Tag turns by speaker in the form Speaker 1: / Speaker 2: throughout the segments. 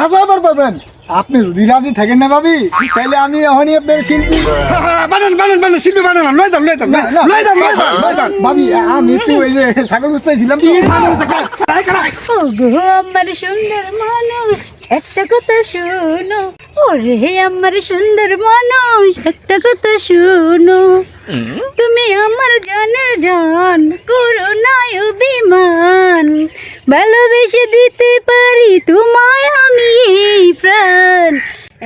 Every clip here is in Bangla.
Speaker 1: হাজারবার পাবেন। আপনি যদি রাজি থাকেন না ভাবি, তাহলে আমি এখনই আপনার শিল্পী
Speaker 2: বানান শিল্পী বানান লই যান
Speaker 1: ভাবি। আমি একটু ওই যে ছাগল বুঝতেছিলাম
Speaker 3: ওগো আমার সুন্দর মানুষ একটা কথা শোনো, ওরে আমার সুন্দর মানুষ একটা কথা শোনো, তুমি আমার জানের জান, করো না অভিমান, ভালোবেসে দিতে পারি তোমায় আমি এই প্রাণ।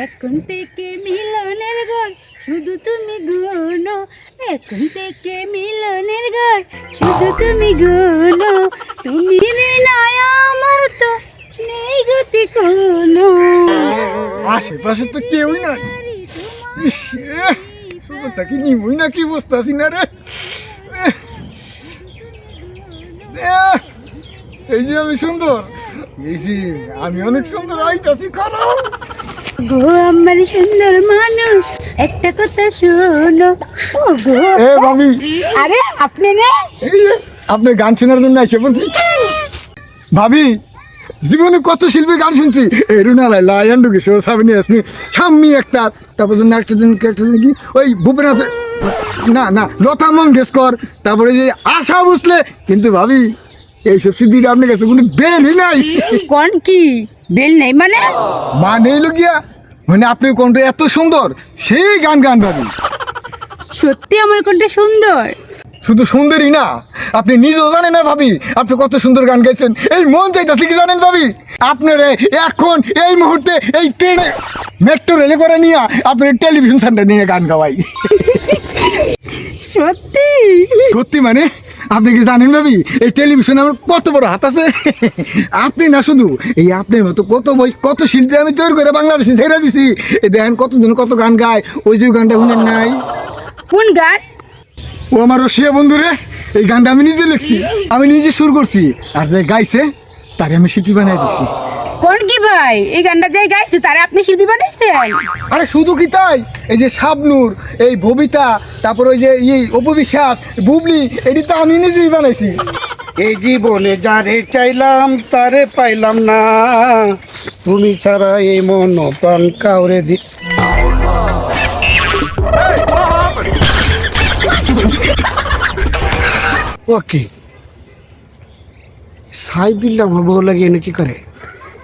Speaker 3: এখন থেকে মিলনের ঘর শুধু তুমি গুনো, এখন থেকে মিলনের ঘর শুধু তুমি গুনো, তুমি বিনায় আমার তো নেই গতি কোনো।
Speaker 1: আশেপাশে তো কেউই নাই। ইস, সুন্দরটা কি নিবই না কি বুঝতেছি না রে। এই যে আমি সুন্দর, এই যে আমি অনেক সুন্দর আইতাছি খারাপ।
Speaker 3: গো আমার সুন্দর মানুষ একটা কথা শোনো, ও গো
Speaker 1: এ ভাবি,
Speaker 3: আরে আপনি না
Speaker 1: এই যে আপনি গান শোনার জন্য এসে পড়ছি। ভাবি, জীবনে কত শিল্পীর গান শুনছি। এই রুনালাই লায়ন ঢুকে সামনে আসনি সাম্মি একটা, তারপর জন্য একটা কি ওই ভূপেনাথ, না লতা মঙ্গেশকর, তারপরে যে আশা ভোসলে। কিন্তু ভাবি, এইসব শিল্পীরা আপনার কাছে কোনো বেলই নাই।
Speaker 3: কোন কি বেল নেই মানে?
Speaker 1: মানে এলো গিয়া, মানে আপনার কণ্ঠ এত সুন্দর, সেই গান ভাবি।
Speaker 3: সত্যি আমার কোনটা সুন্দর?
Speaker 1: শুধু সুন্দরই না, আপনি নিজেও জানেন না ভাবি আপনি কত সুন্দর গান গাইছেন। এই মন চাইতেছে কি জানেন ভাবি, আপনারা এখন এই মুহূর্তে এই ট্রেনে মেট্রো রেলে করে নিয়ে আপনার টেলিভিশন সেন্টার নিয়ে গান গাওয়াই।
Speaker 3: সত্যি?
Speaker 1: সত্যি মানে আপনি কি জানেন ভাবি, এই টেলিভিশনে আমার কত বড় হাত আছে। আপনি না শুধু, এই আপনার মতো কত শিল্পী আমি তৈরি করে বাংলাদেশে ছেড়ে দিছি। এই দেখেন কতজন কত গান গায়, ওই যে গানটা শুনেন নাই?
Speaker 3: কোন গান?
Speaker 1: ও আমার রসিয়া বন্ধু রে, এই গানটা আমি নিজে লিখছি, আমি নিজে সুর করছি, আর যে গাইছে তারে আমি শিল্পী বানাই দিছি।
Speaker 3: কোন কি ভাই, এই গানটা যে গাইছে তারে আপনি শিল্পী বানাইছেন?
Speaker 1: আরে শুধু কি তাই, এই যে শাবনূর, এই ববিতা, তারপর ওই যে অপবিশ্বাস, বুবলি, এটি তো আমি নিজেই বানাইছি।
Speaker 2: এই জীবনে যারে চাইলাম তারে পাইলাম না, তুমি ছাড়া এই মন প্রাণ কাউরে ওকে সাইদুল্লাহ আমার বউ লাগে এনে কি করে?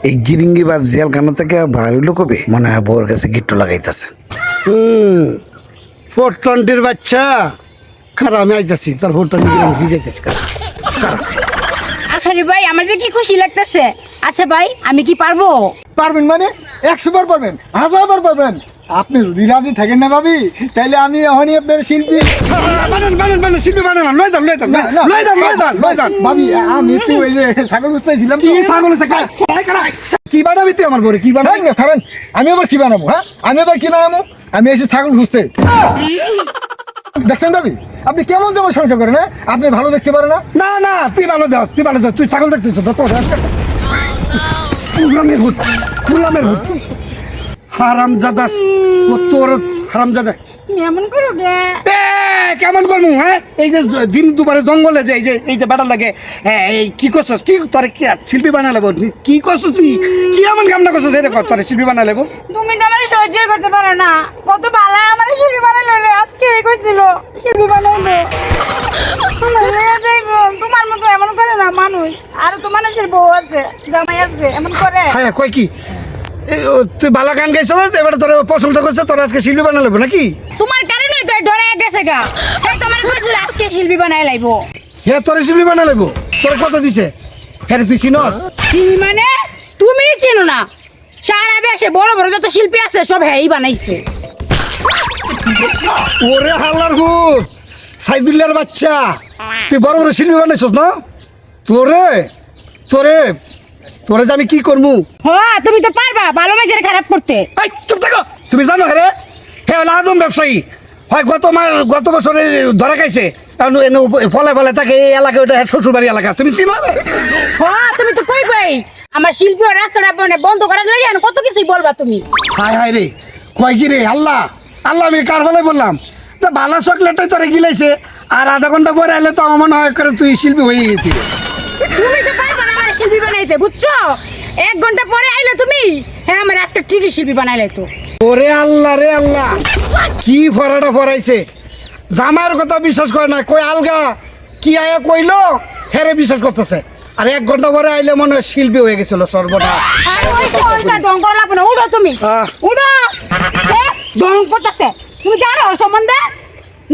Speaker 2: এই গিরিঙ্গি বা জেলখানা থেকে বাইরে হইলো কবে? মনে হয় বউর কাছে গিট্টু লাগাইতেছে। 420 বাচ্চা খারাপ, আমি আইতাছি তোর 420 ফিরাইতেছি খারাপ।
Speaker 3: আরে ভাই আমার যে কি খুশি লাগতেছে। আচ্ছা ভাই, আমি কি পারবো?
Speaker 1: পারবেন মানে 100 বার পারবেন, 1000 বার পারবেন। আপনি যদি রাজি থাকেন না ভাবি, তাহলে আমি এখনই আপনার শিল্পী
Speaker 2: বানান শিল্পী বানান লই যান
Speaker 1: ভাবি। আমি একটু ওই যে ছাগল বুঝতেছিলাম
Speaker 2: ছাগল কি বানাবি তুই আমার বরে? কি বানাবি?
Speaker 1: ছাড়েন, আমি আবার কি বানাবো? হ্যাঁ, আমি আবার কি বানাবো? আমি এসে ছাগল খুঁজতে। দেখছেন ভাবি, আপনি কেমন যেমন সংসার করেন? হ্যাঁ, আপনি ভালো দেখতে পারেন না।
Speaker 2: না তুই ভালো যাস, তুই ছাগল দেখতেছ তোর কুলামের ভূত হারামজাদা, তোর হারামজাদা।
Speaker 3: এমন করো গে?
Speaker 2: কেমন করবো? হ্যাঁ, এই যে দিন দুবারে জঙ্গলে যে এই যে বেটা লাগে, হ্যাঁ এই কি করছস? কি তোর কি শিল্পী বানা লেবো? কি করছস তুই? কি এমন কাম না করছস এটা কর, তোর শিল্পী বানা লেবো?
Speaker 3: তুমি তো আমার সহ্য করতে পারো না। কত ভালো আমার শিল্পী বানাইলো রে, আজকে এই কইছিল শিল্পী বানাইলো। তোমার মতো এমন করে না মানুষ, আর তো মানুষের বউ আছে, জামাই আছে, এমন করে?
Speaker 2: হ্যাঁ কই কি তুই বালা গান গাইছ, এবার তোর পছন্দ করছে, তোর আজকে শিল্পী বানা লেবো নাকি?
Speaker 3: তোমার কারণে তো ডরে গেছে গা। এই তোমার কইছিল আজকে শিল্পী বানাই লাইবো।
Speaker 2: হ্যাঁ তোর শিল্পী বানা লেবো, তোর কথা দিছে। হ্যাঁ তুই চিনস?
Speaker 3: চিনি মানে? তুমি চেনো না? সারা দেশে বড় বড় যত শিল্পী আছে সব হ্যাঁ বানাইছে।
Speaker 2: ওরে হাল্লার ভূত, সাইদুল্লাহর বাচ্চা, তুই বড় বড় শিল্পী বানাইছস না? তোরে তোরে তোরে যে আমি কি করবো?
Speaker 3: হ্যাঁ তুমি তো পারবা ভালো মেজের খারাপ করতে।
Speaker 2: এই চুপ থাকো, তুমি জানো হে হে হলো আদম ব্যবসায়ী, হয় গত বছরে ধরা খাইছে, ফলে থাকে এই এলাকা, ওটা শ্বশুর বাড়ি এলাকা, তুমি চিনো?
Speaker 3: হ্যাঁ তুমি তো কইবাই আমার শিল্পী ও রাস্তাটা বন্ধ করার লাগে কত কিছুই বলবা তুমি।
Speaker 2: হায় হায় রে, কয় কি রে আল্লাহ আমি কার ফলে বললাম? তা ভালো চকলেটটাই তোরে গিলাইছে, আর আধা ঘন্টা পরে আইলে তো আমার মনে হয় করে তুই শিল্পী হয়ে গেছি।
Speaker 3: তুমি তো পারবা না আমার শিল্পী বানাইতে, বুঝছো? 1 ঘন্টা পরে আইলে তুমি, হ্যাঁ আমার আজকে ঠিকই শিল্পী বানাইলে তো।
Speaker 2: ওরে আল্লাহ রে আল্লাহ, কি ফরাটা ফরাইছে, জামার কথা বিশ্বাস করে না, কই আলগা কি আয়া কইলো হেরে বিশ্বাস করতেছে, আর 1 ঘন্টা পরে আইলে মনে হয় শিল্পী হয়ে গেছিল সর্বটা।
Speaker 3: আর ওইটা ডং করা লাগবে না, উঠো তুমি,
Speaker 2: আহ।
Speaker 3: উঠো। ডং করতেছে, তুমি জানো ওর সম্বন্ধে?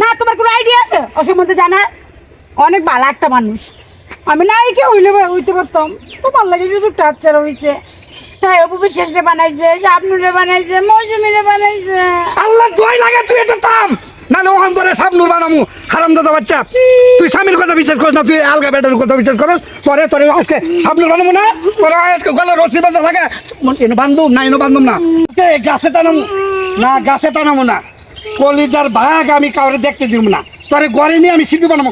Speaker 3: না তোমার কোনো আইডিয়া আছে ওর সম্বন্ধে জানার? অনেক ভালো একটা মানুষ, আমি নায়িকা হইতে পারতাম, তোমার লাগে শুধু টাচ্চার হইছে। হ্যাঁ, অপু বিশ্বাসরে বানাইছে, শাবনুরে বানাইছে, মৌসুমীরে বানাইছে।
Speaker 2: আল্লাহ দোয়াই লাগে তুই এটা থাম, নাহলে ওখান ধরে সাবনুর বানামু, হারামদাদা বাচ্চা। তুই স্বামীর কথা বিশ্বাস করিস না, তুই আলগা বেটার কথা বিশ্বাস করস। তোরে তোরে আজকে সাবনুর বানামু না, তোরে আজকে গলা রসি বাঁধা থাকে, এনে বান্ধব না, এনে বান্ধব না, আজকে গাছে টানামু না, গাছে টানামু না, কলিজার ভাগ আমি কাউরে দেখতে দিব না, তোরে ঘরে নিয়ে আমি শিল্পী বানাবো।